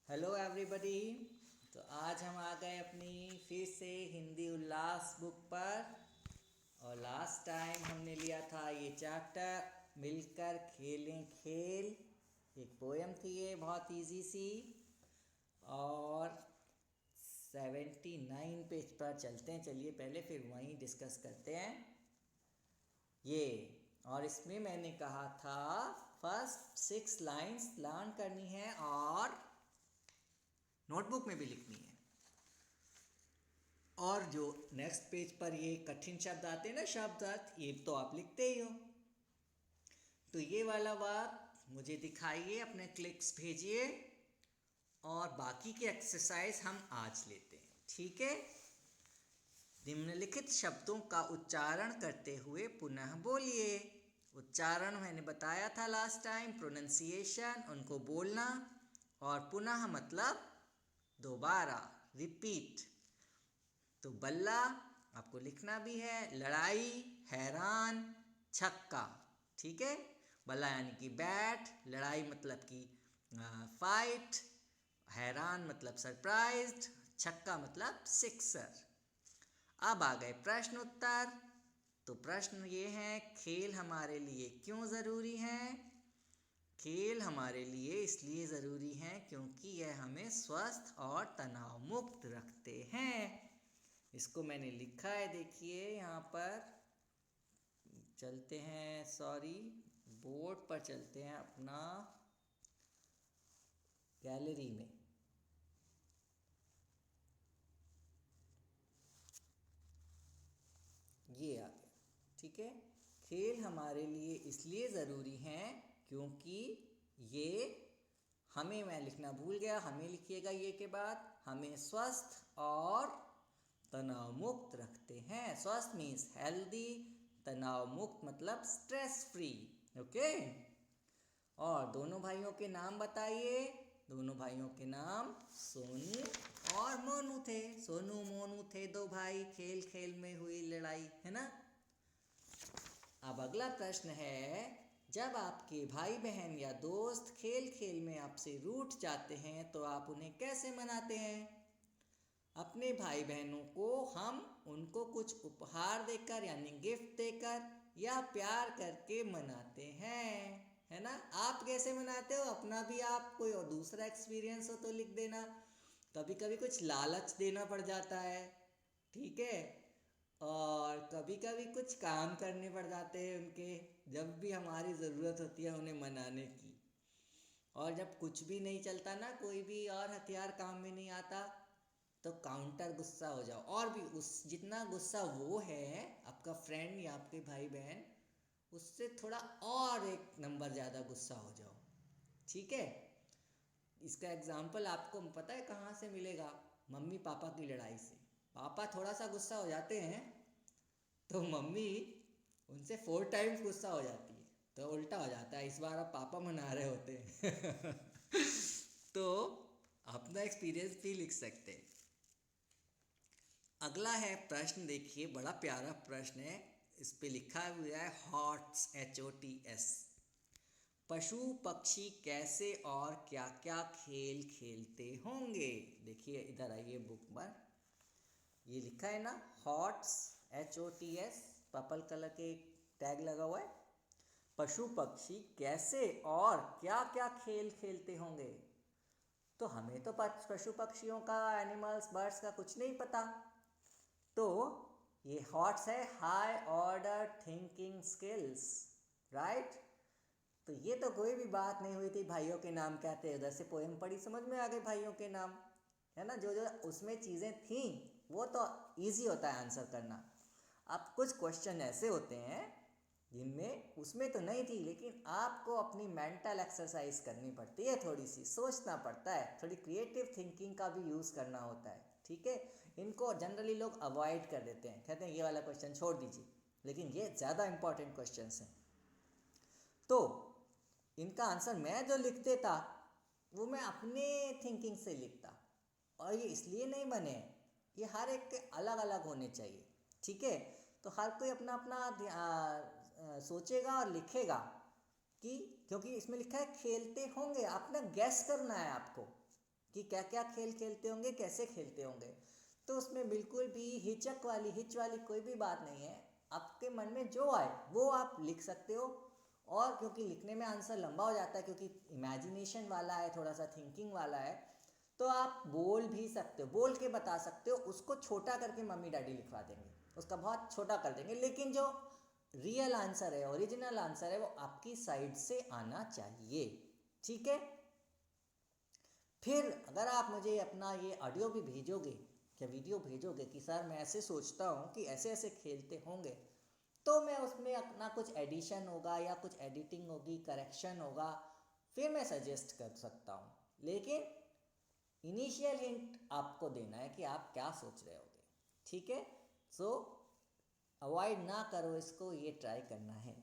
Hello everybody. तो आज हम आ गए अपनी फिर से हिंदी उल्लास बुक पर। और लास्ट टाइम हमने लिया था ये चैप्टर मिलकर खेलें खेल। एक पोएम थी ये, बहुत इजी सी। और 79 पेज पर चलते हैं, चलिए पहले फिर वहीं डिस्कस करते हैं ये। और इसमें मैंने कहा था फर्स्ट 6 लाइंस लर्न करनी है और नोटबुक में भी लिखनी है। और जो नेक्स्ट पेज पर ये कठिन शब्द आते हैं ना, शब्द अर्थ, ये तो आप लिखते ही हो। तो ये वाला बात मुझे दिखाइए, अपने क्लिक्स भेजिए और बाकी के एक्सरसाइज हम आज लेते हैं, ठीक है। निम्नलिखित शब्दों का उच्चारण करते हुए पुनः बोलिए। उच्चारण मैंने बताया था लास्ट टाइम, प्रोनंसिएशन, उनको बोलना। और पुनः मतलब दोबारा, रिपीट। तो बल्ला आपको लिखना भी है, लड़ाई, हैरान, छक्का, ठीक है। बल्ला यानी कि बैट, लड़ाई मतलब कि फाइट, हैरान मतलब सरप्राइज्ड, छक्का मतलब सिक्सर। अब आ गए प्रश्न उत्तर। तो प्रश्न ये है, खेल हमारे लिए क्यों ज़रूरी है। खेल हमारे लिए इसलिए ज़रूरी हैं क्योंकि यह हमें स्वस्थ और तनाव मुक्त रखते हैं। इसको मैंने लिखा है, देखिए यहाँ पर। चलते हैं, सॉरी, बोर्ड पर चलते हैं अपना, गैलरी में। ये आ गया, ठीक है। खेल हमारे लिए इसलिए ज़रूरी हैं क्योंकि ये हमें, मैं लिखना भूल गया, हमें लिखिएगा ये के बाद, हमें स्वस्थ और तनाव मुक्त रखते हैं। स्वस्थ मीन्स हेल्दी, तनाव मुक्त मतलब स्ट्रेस फ्री, ओके। और दोनों भाइयों के नाम बताइए। दोनों भाइयों के नाम सोनू और मोनू थे। सोनू मोनू थे दो भाई, खेल खेल में हुई लड़ाई, है ना। अब अगला प्रश्न है, जब आपके भाई बहन या दोस्त खेल खेल में आपसे रूठ जाते हैं तो आप उन्हें कैसे मनाते हैं। अपने भाई बहनों को हम उनको कुछ उपहार देकर यानी गिफ्ट देकर या प्यार करके मनाते हैं, है ना। आप कैसे मनाते हो, अपना भी आप कोई और दूसरा एक्सपीरियंस हो तो लिख देना। कभी कभी कुछ लालच देना पड़ जाता है, ठीक है। और कभी कभी कुछ काम करने पड़ जाते हैं उनके, जब भी हमारी ज़रूरत होती है उन्हें मनाने की। और जब कुछ भी नहीं चलता ना, कोई भी और हथियार काम में नहीं आता, तो काउंटर गुस्सा हो जाओ। और भी उस जितना गुस्सा वो है आपका फ्रेंड या आपके भाई बहन, उससे थोड़ा और एक नंबर ज़्यादा गुस्सा हो जाओ, ठीक है। इसका एग्जाम्पल आपको पता है कहाँ से मिलेगा, मम्मी पापा की लड़ाई से। पापा थोड़ा सा गुस्सा हो जाते हैं तो मम्मी उनसे 4 टाइम्स गुस्सा हो जाती है, तो उल्टा हो जाता है, इस बार अब पापा मना रहे होते हैं। तो अपना एक्सपीरियंस भी लिख सकते हैं। अगला है प्रश्न, देखिए बड़ा प्यारा प्रश्न है। इस पे लिखा हुआ है हॉट्स, HOTS। पशु पक्षी कैसे और क्या क्या खेल खेलते होंगे। देखिए इधर आइए बुक पर, ये लिखा है ना हॉट्स, HOTS, पर्पल कलर के टैग लगा हुआ है। पशु पक्षी कैसे और क्या क्या खेल खेलते होंगे। तो हमें तो पशु पक्षियों का, एनिमल्स बर्ड्स का कुछ नहीं पता। तो ये हॉट्स है, high order thinking skills, right. तो ये तो कोई भी बात नहीं हुई थी, भाइयों के नाम क्या थे, उधर से पोएम पढ़ी समझ में आ गए भाइयों के नाम, है ना। जो जो उसमें चीज़ें थी वो तो इजी होता है आंसर करना। अब कुछ क्वेश्चन ऐसे होते हैं जिनमें उसमें तो नहीं थी, लेकिन आपको अपनी मेंटल एक्सरसाइज करनी पड़ती है, थोड़ी सी सोचना पड़ता है, थोड़ी क्रिएटिव थिंकिंग का भी यूज़ करना होता है, ठीक है। इनको जनरली लोग अवॉइड कर देते हैं, कहते हैं ये वाला क्वेश्चन छोड़ दीजिए, लेकिन ये ज़्यादा इंपॉर्टेंट क्वेश्चन हैं। तो इनका आंसर मैं जो लिख देता वो मैं अपने थिंकिंग से लिखता। और ये इसलिए नहीं बने, ये हर एक के अलग अलग होने चाहिए, ठीक है। तो हर कोई अपना अपना सोचेगा और लिखेगा कि, क्योंकि इसमें लिखा है खेलते होंगे, अपना गैस करना है आपको कि क्या क्या खेल खेलते होंगे, कैसे खेलते होंगे। तो उसमें बिल्कुल भी हिच वाली कोई भी बात नहीं है। आपके मन में जो आए वो आप लिख सकते हो। और क्योंकि लिखने में आंसर लंबा हो जाता है, क्योंकि इमेजिनेशन वाला है, थोड़ा सा थिंकिंग वाला है, तो आप बोल भी सकते हो, बोल के बता सकते हो। उसको छोटा करके मम्मी डैडी लिखवा देंगे, उसका बहुत छोटा कर देंगे, लेकिन जो रियल आंसर है, ओरिजिनल आंसर है, वो आपकी साइड से आना चाहिए। ठीक है। फिर अगर आप मुझे अपना ये ऑडियो भी भेजोगे या वीडियो भेजोगे कि सर मैं ऐसे सोचता हूँ कि ऐसे ऐसे खेलते होंगे, तो मैं उसमें अपना कुछ एडिशन होगा या कुछ एडिटिंग होगी, करेक्शन होगा, फिर मैं सजेस्ट कर सकता हूँ। लेकिन इनिशियल हिंट आपको देना है कि आप क्या सोच रहे होगे। ठीक है। सो अवॉइड ना करो इसको, ये ट्राई करना है।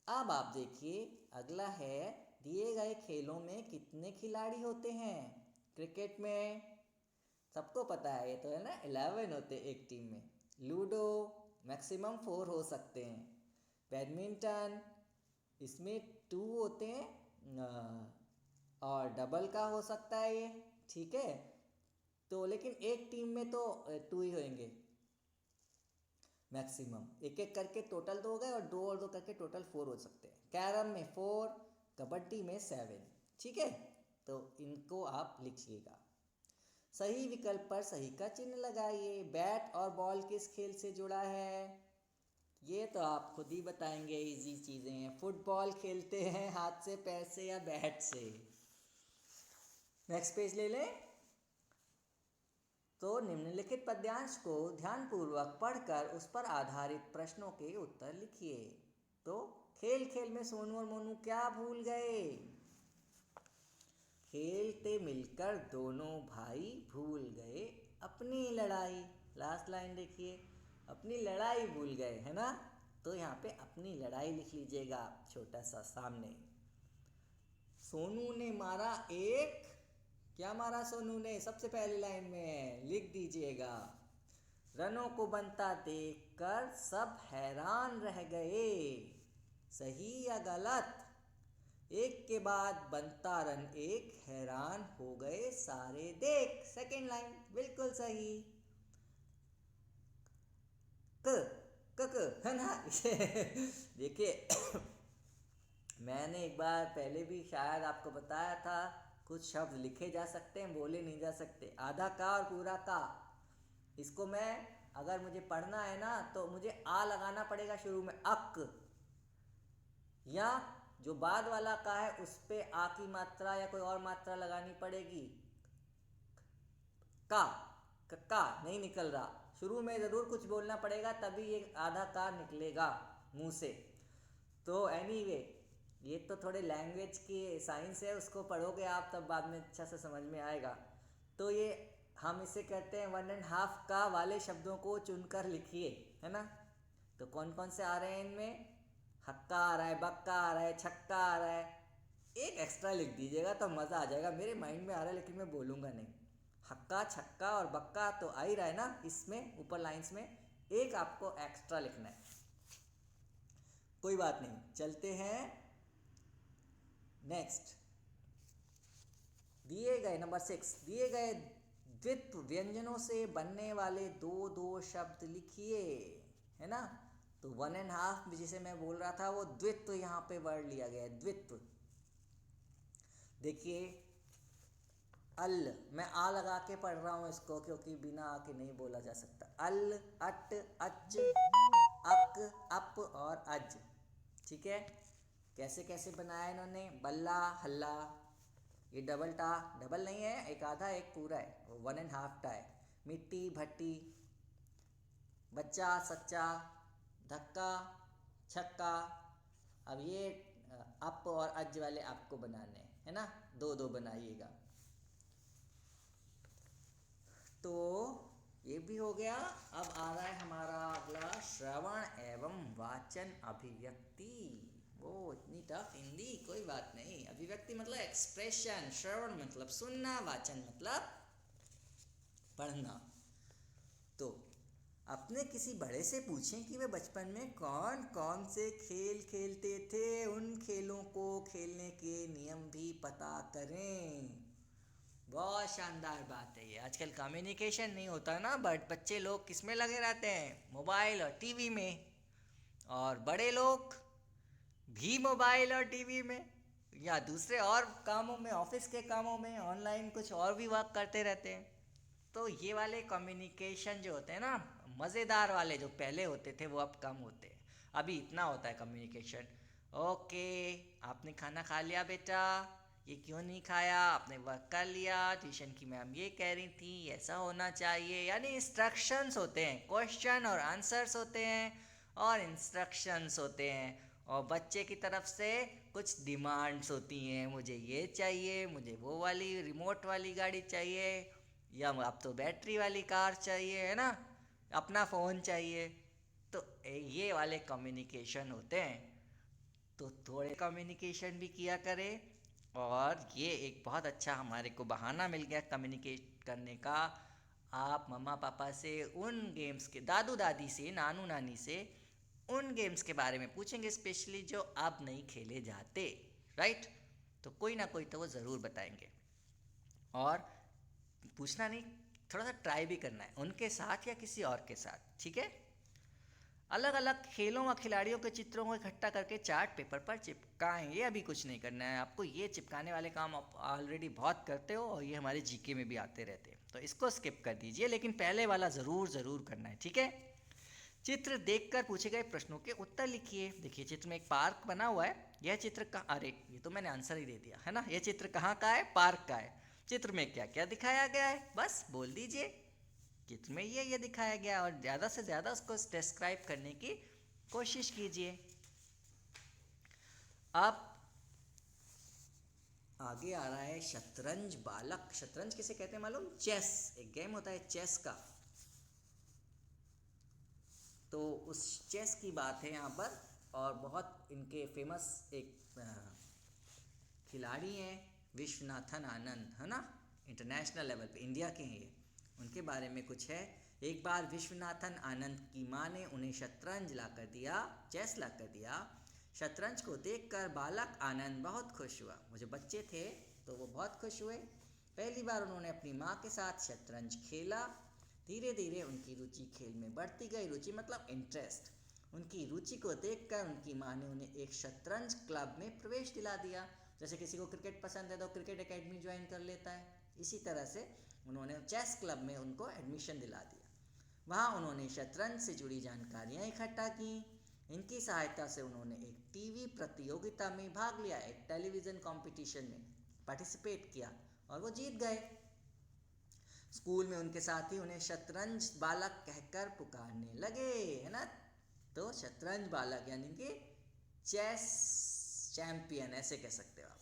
अब आप देखिए अगला है, दिए गए खेलों में कितने खिलाड़ी होते हैं। क्रिकेट में सबको पता है, ये तो है ना, 11 होते एक टीम में। लूडो मैक्सिमम 4 हो सकते हैं। बैडमिंटन इसमें 2 होते हैं और डबल का हो सकता है ये। ठीक है। तो लेकिन एक टीम में तो 2 ही होंगे मैक्सिमम, एक एक करके टोटल 2 हो गए, और 2 और 2 करके टोटल 4 हो सकते हैं। कैरम में 4, कबड्डी में 7। ठीक है। तो इनको आप लिखिएगा। सही विकल्प पर सही का चिन्ह लगाइए। बैट और बॉल किस खेल से जुड़ा है, ये तो आप खुद ही बताएंगे, इजी चीज़ें हैं। फुटबॉल खेलते हैं हाथ से, पैर से या बैट से। नेक्स्ट पेज ले लें। तो निम्नलिखित पद्यांश को ध्यानपूर्वक पढ़कर उस पर आधारित प्रश्नों के उत्तर लिखिए। तो खेल खेल में सोनू और मोनू क्या भूल गए। खेलते मिलकर दोनों भाई भूल गए अपनी लड़ाई। लास्ट लाइन देखिए, अपनी लड़ाई भूल गए, है ना। तो यहाँ पे अपनी लड़ाई लिख लीजिएगा छोटा सा सामने। सोनू ने मारा एक, क्या मारा सोनू ने, सबसे पहली लाइन में लिख दीजिएगा। रनों को बनता देखकर सब हैरान रह गए। सही या गलत। एक के बाद बनता रन एक, हैरान हो गए सारे देख। सेकेंड लाइन बिल्कुल सही। है ना। देखिए मैंने एक बार पहले भी शायद आपको बताया था, कुछ शब्द लिखे जा सकते हैं, बोले नहीं जा सकते। आधा का और पूरा का, इसको मैं अगर मुझे पढ़ना है ना, तो मुझे आ लगाना पड़ेगा शुरू में, अक, या जो बाद वाला का है उस पे आ की मात्रा या कोई और मात्रा लगानी पड़ेगी। का नहीं निकल रहा, शुरू में ज़रूर कुछ बोलना पड़ेगा, तभी ये आधा का निकलेगा मुंह से। तो एनीवे, ये तो थोड़े लैंग्वेज की साइंस है, उसको पढ़ोगे आप तब बाद में अच्छा से समझ में आएगा। तो ये हम इसे कहते हैं 1.5 का वाले शब्दों को चुनकर लिखिए, है ना। तो कौन कौन से आ रहे हैं इनमें, हक्का आ रहा है, बक्का आ रहा है, छक्का आ रहा है। एक एक्स्ट्रा लिख दीजिएगा तो मज़ा आ जाएगा। मेरे माइंड में आ रहा है लेकिन मैं बोलूँगा नहीं। हक्का, छक्का और बक्का तो आ ही रहा है ना इसमें, ऊपर लाइंस में। एक आपको एक्स्ट्रा लिखना है, कोई बात नहीं। चलते हैं नेक्स्ट। दिए गए नंबर 6, दिए गए द्वित्व व्यंजनों से बनने वाले दो शब्द लिखिए, है ना। तो 1.5 जिसे मैं बोल रहा था वो द्वित्व यहाँ पे वर्ड लिया गया है, द्वित्व। देखिए अल, मैं आ लगा के पढ़ रहा हूँ इसको, क्योंकि बिना आ के नहीं बोला जा सकता। अल, अट, अच, अक, अप और अज। ठीक है। कैसे कैसे बनाया इन्होंने, बल्ला हल्ला, ये डबल टा, डबल नहीं है, एक आधा एक पूरा है, 1.5 टा है। मिट्टी भट्टी, बच्चा सच्चा, धक्का छक्का। अब ये अप और अज वाले आपको बनाने है ना, 2 बनाइएगा। तो ये भी हो गया। अब आ रहा है हमारा अगला, श्रवण एवं वाचन अभिव्यक्ति। वो इतनी टफ हिंदी, कोई बात नहीं। अभिव्यक्ति मतलब एक्सप्रेशन, श्रवण मतलब सुनना, वाचन मतलब पढ़ना। तो अपने किसी बड़े से पूछें कि वे बचपन में कौन कौन से खेल खेलते थे, उन खेलों को खेलने के नियम भी पता करें। बहुत शानदार बात है ये। आजकल कम्युनिकेशन नहीं होता ना, बट बच्चे लोग किस में लगे रहते हैं, मोबाइल और टीवी में। और बड़े लोग भी मोबाइल और टीवी में या दूसरे और कामों में, ऑफिस के कामों में, ऑनलाइन कुछ और भी वर्क करते रहते हैं। तो ये वाले कम्युनिकेशन जो होते हैं ना, मज़ेदार वाले जो पहले होते थे वो अब कम होते हैं। अभी इतना होता है कम्युनिकेशन, ओके आपने खाना खा लिया बेटा, ये क्यों नहीं खाया, आपने वर्क कर लिया, ट्यूशन की मैम ये कह रही थी ऐसा होना चाहिए। यानी इंस्ट्रक्शंस होते हैं, क्वेश्चन और आंसर्स होते हैं और इंस्ट्रक्शंस होते हैं। और बच्चे की तरफ से कुछ डिमांड्स होती हैं, मुझे ये चाहिए, मुझे वो वाली रिमोट वाली गाड़ी चाहिए, या अब तो बैटरी वाली कार चाहिए, है ना, अपना फ़ोन चाहिए। तो ये वाले कम्युनिकेशन होते हैं। तो थोड़े कम्युनिकेशन भी किया करें। और ये एक बहुत अच्छा हमारे को बहाना मिल गया कम्युनिकेट करने का। आप मम्मा पापा से उन गेम्स के, दादू दादी से, नानू नानी से उन गेम्स के बारे में पूछेंगे, स्पेशली जो अब नहीं खेले जाते, राइट। तो कोई ना कोई तो वो ज़रूर बताएंगे। और पूछना नहीं, थोड़ा सा ट्राई भी करना है उनके साथ या किसी और के साथ, ठीक है। अलग अलग खेलों व खिलाड़ियों के चित्रों को इकट्ठा करके चार्ट पेपर पर चिपकाएं। ये अभी कुछ नहीं करना है आपको, ये चिपकाने वाले काम आप ऑलरेडी बहुत करते हो और ये हमारे जीके में भी आते रहते हैं, तो इसको स्किप कर दीजिए। लेकिन पहले वाला ज़रूर ज़रूर करना है, ठीक है। चित्र देखकर पूछे गए प्रश्नों के उत्तर लिखिए। देखिए चित्र में एक पार्क बना हुआ है। यह चित्र का, अरे ये तो मैंने आंसर ही दे दिया है ना। यह चित्र कहाँ का है, पार्क का है। चित्र में क्या क्या दिखाया गया है, बस बोल दीजिए। चित्र में ये दिखाया गया है और ज़्यादा से ज़्यादा उसको डिस्क्राइब करने की कोशिश कीजिए। अब आगे आ रहा है शतरंज बालक। शतरंज किसे कहते हैं मालूम, चेस, एक गेम होता है चेस का। तो उस चेस की बात है यहाँ पर। और बहुत इनके फेमस एक खिलाड़ी हैं विश्वनाथन आनंद, है ना, इंटरनेशनल लेवल पे इंडिया के हैं ये। उनके बारे में कुछ है। एक बार विश्वनाथन आनंद की माँ ने उन्हें शतरंज ला कर दिया, चेस ला कर दिया। शतरंज को देखकर बालक आनंद बहुत खुश हुआ। वो जो बच्चे थे तो वो बहुत खुश हुए। पहली बार उन्होंने अपनी माँ के साथ शतरंज खेला। धीरे धीरे उनकी रुचि खेल में बढ़ती गई। रुचि मतलब इंटरेस्ट। उनकी रुचि को देखकर उनकी माँ ने उन्हें एक शतरंज क्लब में प्रवेश दिला दिया। जैसे किसी को क्रिकेट पसंद है तो क्रिकेट एकेडमी ज्वाइन कर लेता है, इसी तरह से उन्होंने चेस क्लब में उनको एडमिशन दिला दिया। वहाँ उन्होंने शतरंज से जुड़ी जानकारियाँ इकट्ठा की। इनकी सहायता से उन्होंने एक टीवी प्रतियोगिता में भाग लिया, एक टेलीविज़न कंपटीशन में पार्टिसिपेट किया और वो जीत गए। स्कूल में उनके साथी उन्हें शतरंज बालक कहकर पुकारने लगे, है ना। तो शतरंज बालक यानी कि चेस चैंपियन ऐसे कह सकते हो आप।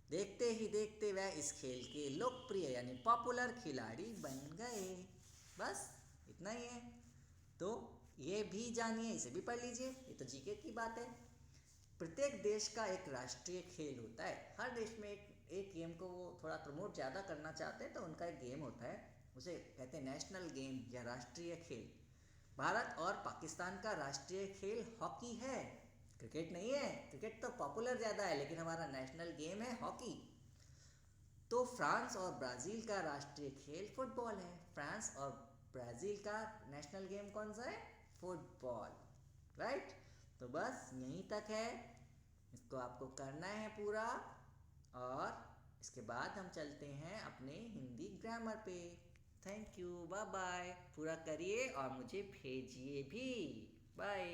देखते ही देखते वह इस खेल के लोकप्रिय यानी पॉपुलर खिलाड़ी बन गए। बस इतना ही है। तो ये भी जानिए, इसे भी पढ़ लीजिए, ये तो जीके की बात है। प्रत्येक देश का एक राष्ट्रीय खेल होता है। हर देश में एक गेम को वो थोड़ा प्रमोट ज़्यादा करना चाहते हैं तो उनका एक गेम होता है, उसे कहते हैं नेशनल गेम या राष्ट्रीय खेल। भारत और पाकिस्तान का राष्ट्रीय खेल हॉकी है, क्रिकेट नहीं है। क्रिकेट तो पॉपुलर ज़्यादा है लेकिन हमारा नेशनल गेम है हॉकी। तो फ्रांस और ब्राज़ील का राष्ट्रीय खेल फुटबॉल है। फ्रांस और ब्राज़ील का नेशनल गेम कौन सा है, फुटबॉल, राइट। तो बस यहीं तक है, इसको आपको करना है पूरा। और इसके बाद हम चलते हैं अपने हिंदी ग्रामर पे। Thank you, bye bye. पूरा करिए और मुझे भेजिए भी। बाय।